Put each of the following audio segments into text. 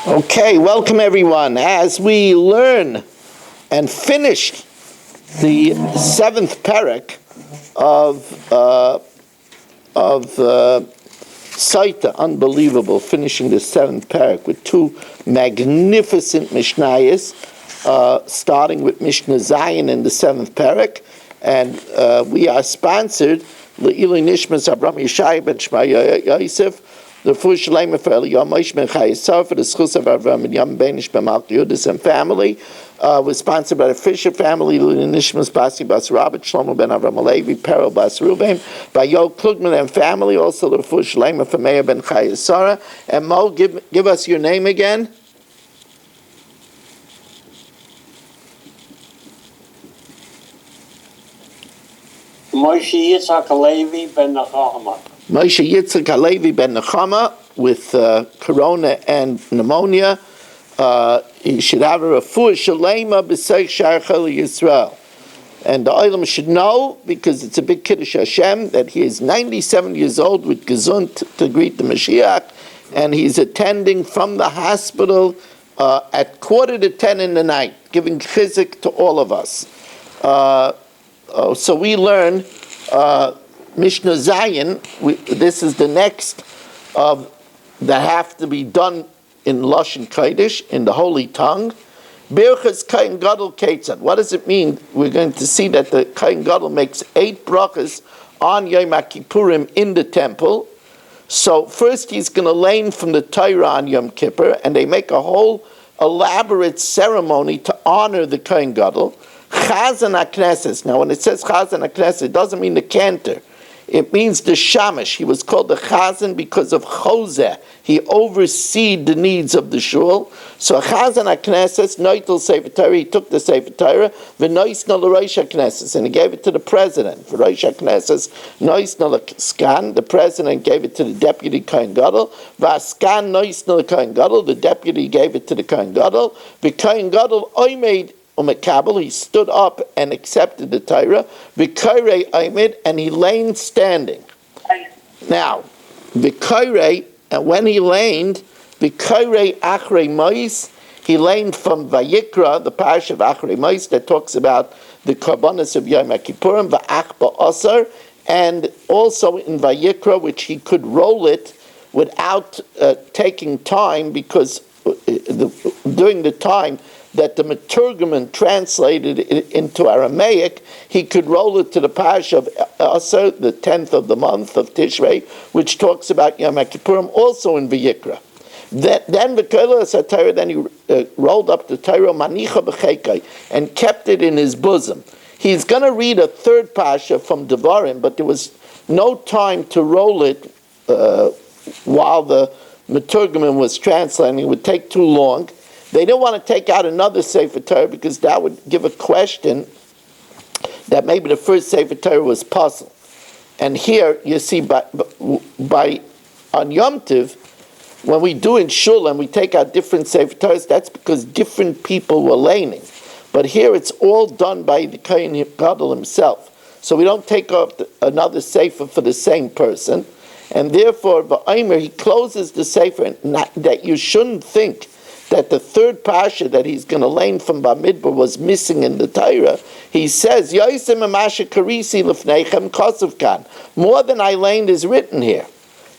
Okay, welcome everyone. As we learn and finish the seventh parak of Sotah, unbelievable, finishing the seventh parak with two magnificent Mishnayos, starting with Mishna Zion in the seventh parak, and we are sponsored Le'ilui Nishmas Abraham Yishai ben Shmaya Yosef. The first Shalema for Yomis ben Chayesar for the schus of Avraham and Yom Benish ben Malchiyudis and family was sponsored by the Fisher family, Nishmas Basi Bas Rabbi Shlomo ben Avraham Alevi, Perel Bas Ruben, by Yo Klugman and family, also the first Shalema for Meir ben Chayesara. And Mo, give us your name again. Moshe Yitzhak Alevi ben Nechama. Moshe Yitzhak Alevi ben Nechama with corona and pneumonia. He should have a refuah shalema b'seich sharcha Yisrael. And the Olam should know, because it's a big Kiddush Hashem, that he is 97 years old with gesund to greet the Mashiach, and he's attending from the hospital at 9:45 in the night, giving chizik to all of us. So we learn Mishna Zion. This is the next that have to be done in Lashon Kodesh, in the Holy Tongue. Birchas Kohen Gadol Ketzad. What does it mean? We're going to see that the Kohen Gadol makes 8 brachas on Yom Kippurim in the temple. So first he's going to learn from the Torah on Yom Kippur, and they make a whole elaborate ceremony to honor the Kohen Gadol. Chazan HaKnesses. Now when it says Chazan HaKnesses, it doesn't mean the cantor. It means the shamash. He was called the chazan because of chozeh. He overseed the needs of the shul. So chazan HaKnesses, noitel Sefer Torah, he took the Sefer Torah, v'noisna l'rosh HaKnesses, and he gave it to the president. Rosh HaKnesses, noisna l'skan, the president gave it to the deputy Kohen Gadol, v'askan noisna l'Kohen Gadol, the deputy gave it to the Kohen Gadol, v'Kohen Gadol oimed Umekabel, he stood up and accepted the Torah. V'kairei Aimid, and he lay standing. Now, v'kairei, and when he laid, v'kairei Achrei Mois, he lay from Vayikra, the parish of Achrei Mois that talks about the Karbonos of Yom Kippurim, v'ach ba'asar, and also in Vayikra, which he could roll it without taking time, because during the time that the Meturgaman translated it into Aramaic, he could roll it to the parish of Asar, the 10th of the month of Tishrei, which talks about Yom Kippurim, also in Vayikra. Then he rolled up the Torah, Manicha B'cheikai, and kept it in his bosom. He's going to read a third parasha from Devarim, but there was no time to roll it while the Meturgaman was translating. It would take too long. They didn't want to take out another Sefer Torah because that would give a question that maybe the first Sefer Torah was puzzle. And here you see by on Yom Tov, when we do in Shul and we take out different Sefer Torahs, that's because different people were laning. But here it's all done by the Kohen Gadol himself. So we don't take out another Sefer for the same person. And therefore, V'aymer, he closes the Sefer, that you shouldn't think that the third parasha that he's going to learn from Bamidbar was missing in the Torah. He says, Yosim Amasha Karisi Lefnechem Kosovkan. More than I learned is written here.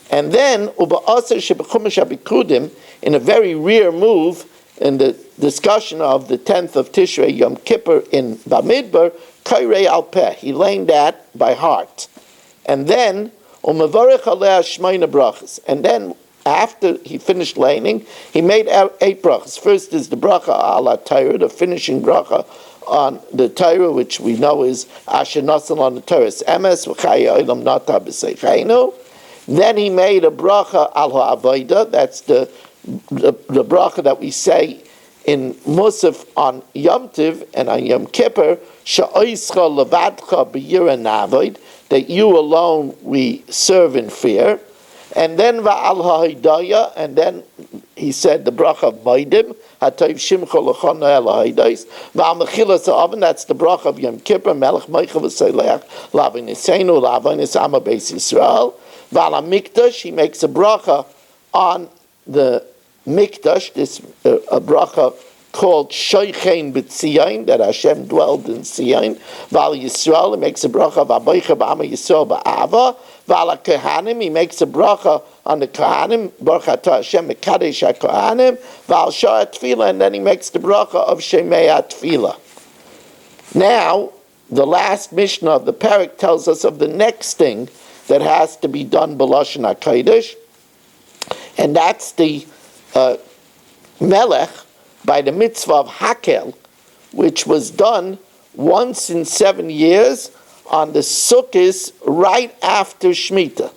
And then, Uba'asar Shebechumash Abikudim, in a very rare move, in the discussion of the 10th of Tishrei Yom Kippur in Bamidbar, Kairei Al Peh. He learned that by heart. And then, Umavarech Aleh Shmeina Brachas. And then, after he finished laning, he made 8 brachas. First is the bracha ala Torah, the finishing bracha on the Torah, which we know is Asher Nasan on the Torah's Emes, V'chaya Olam Nata B'Seicheinu. Then he made a bracha al ha'avodah, that's the bracha that we say in Musaf on Yom Tov and on Yom Kippur, Sha'oischa levadcha b'yira navoid, that you alone we serve in fear. And then va'al ha'hidayah, and then he said the bracha of Maidim, ha'toiv shimcha l'chana el ha'hidayis, va'al mechilas ha'oven, that's the bracha of Yom Kippur, melech meicha v'seilech, lavin niseinu, lavin nisama beis Yisrael, va'al ha'mikdash, he makes a bracha on the Mikdash, this a bracha called Shoichein B'Tzion, that Hashem dwelled in Zion. Val Yisrael, he makes a bracha of Aboicha B'Ama Yisrael Ba'ava. Val HaKohanim, he makes a bracha on the Kohanim, Baruch Atah Hashem Mekadesh HaKohanim. Val Shah Tefillah, and then he makes the bracha of Shemei Tefillah. Now, the last Mishnah of the Parak tells us of the next thing that has to be done B'Lashon HaKodesh, and that's the Melech, by the mitzvah of Hakel, which was done once in 7 years on the Sukkot right after Shemitah.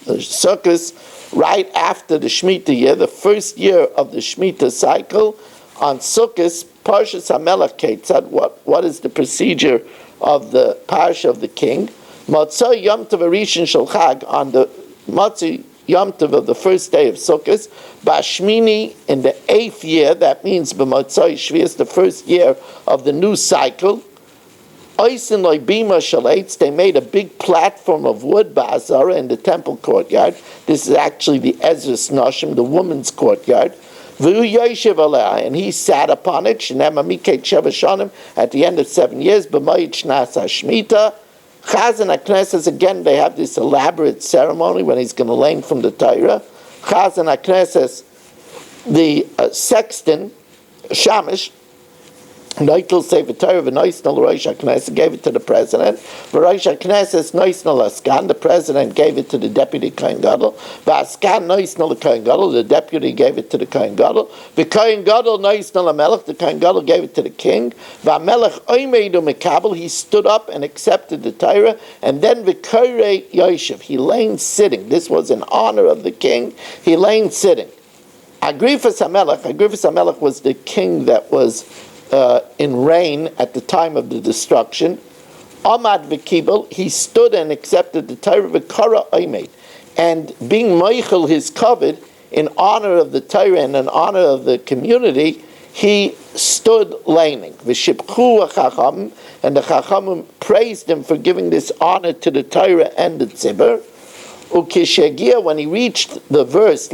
The Sukkot right after the Shemitah year, the first year of the Shemitah cycle, on Sukkot, Parshas HaMelech Ketzad, what is the procedure of the Parsha of the King? Matzah Yom Tov Rishon Shel Chag, on the Matzah Yom Tov of the first day of Sukkot, Bashmini in the 8th year, that means B'Motzai Shvius, the first year of the new cycle. Oisin Loi Bima Shalates, they made a big platform of wood, Ba'azara, in the temple courtyard. This is actually the Ezra's Noshim, the woman's courtyard. V'hu Yoshev Aleh, and he sat upon it, Shnema Miket Sheva Shonim, at the end of 7 years, B'Moed Shnas HaShmita. Chazan HaKnesses, again, they have this elaborate ceremony when he's going to learn from the Torah. Chazan HaKnesses, the sexton, Shamish, Noitel Sefer Torah, V'noisnal Rosh HaKnesses, gave it to the president. Rosh HaKnesses, Noisnal Askan, the president gave it to the deputy Kohen Gadol. V'askan Noisnal the Kohen Gadol, the deputy gave it to the Kohen Gadol. The Kohen Gadol Noisnal HaMelech, the Kohen Gadol gave it to the king. V'amelech Oimeidu Mekabel, he stood up and accepted the Torah. And then V'korei Yoshev, he lay sitting. This was in honor of the king. He lay sitting. Agrifas HaMelech was the king that was in reign at the time of the destruction. Amad v'kibel, he stood and accepted the Torah v'kara oimed, and being meichel his kavod in honor of the Torah and in honor of the community, he stood leaning. V'shipchu ha'chachamim, and the chachamim praised him for giving this honor to the Torah and the tzibur. Ukishegia, when he reached the verse,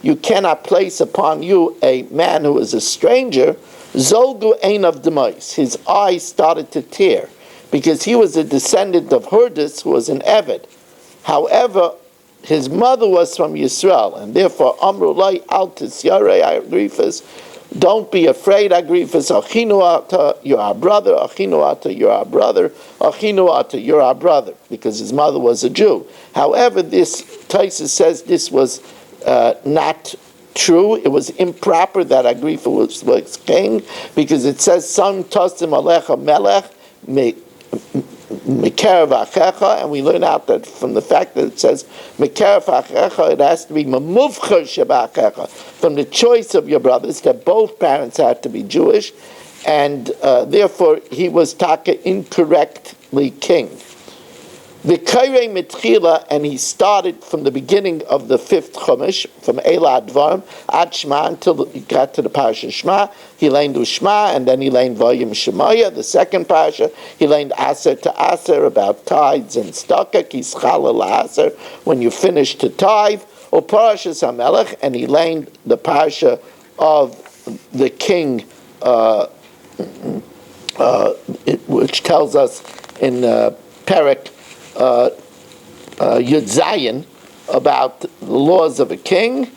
you cannot place upon you a man who is a stranger, Zolgu ein of demais, his eyes started to tear, because he was a descendant of Hurdus, who was an Eved. However, his mother was from Yisrael, and therefore, Amrulai altis yarei agrifas, don't be afraid, Agrifas, Achinu ata, you're our brother, Achinu ata, you're our brother, Achinu ata, you're our brother, because his mother was a Jew. However, this Taisus says this was not true. It was improper that Agrifa was king, because it says, Sam tosim alecha melech, Mekerav Achecha, and we learn out that from the fact that it says Mekerav Achecha, it has to be Mamuvcha Shebachecha, from the choice of your brothers, that both parents had to be Jewish, and therefore he was taka incorrectly king. V'kairei mitchila, and he started from the beginning of the 5th Chumash, from Eila Advarim, Ad Shema, until he got to the Parsha Shema. He learned Ushma, and then he learned Vayim Shemaya, the second Parsha. He learned Aser to Aser, about tithes and staka, Kischala Aser, when you finish to tithe, or Parashas HaMelech, and he learned the Parsha of the king, which tells us in Perek Yud Zayin about the laws of a king,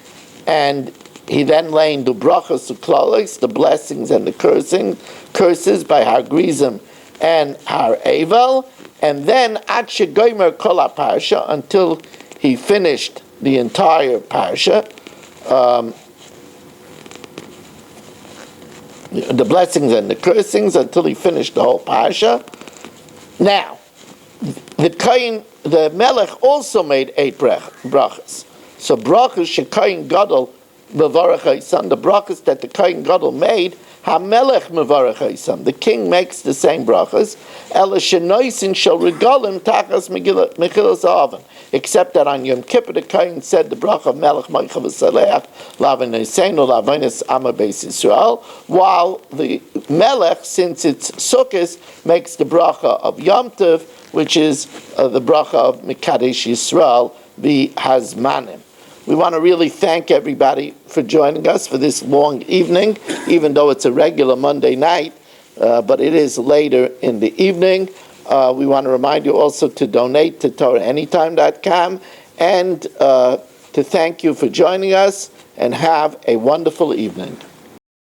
and he then learned the brachas uklolis, the blessings and the curses by Har Grizim and Har Evel, and then Ad Shegomer Kol HaParsha, until he finished the entire parsha, the blessings and the cursings, until he finished the whole parsha. Now, the Melech also made 8 brachas. So brachas shekayin gadol mevarach haisam, the brachas that the kayin gadol made, HaMelech mevarach haisam, the king makes the same brachas. Ela shenoisin shel regalim tachas mechilas ha'avan, except that on Yom Kippur the kayin said the bracha of Melech Moicha v'Saleach Lavineseinu Lavines Ama Beis Yisrael, while the Melech, since it's Sukkot, makes the bracha of Yom Tov, which is the bracha of Mekadesh Yisrael, the Hazmanim. We want to really thank everybody for joining us for this long evening, even though it's a regular Monday night, but it is later in the evening. We want to remind you also to donate to TorahAnytime.com and to thank you for joining us, and have a wonderful evening.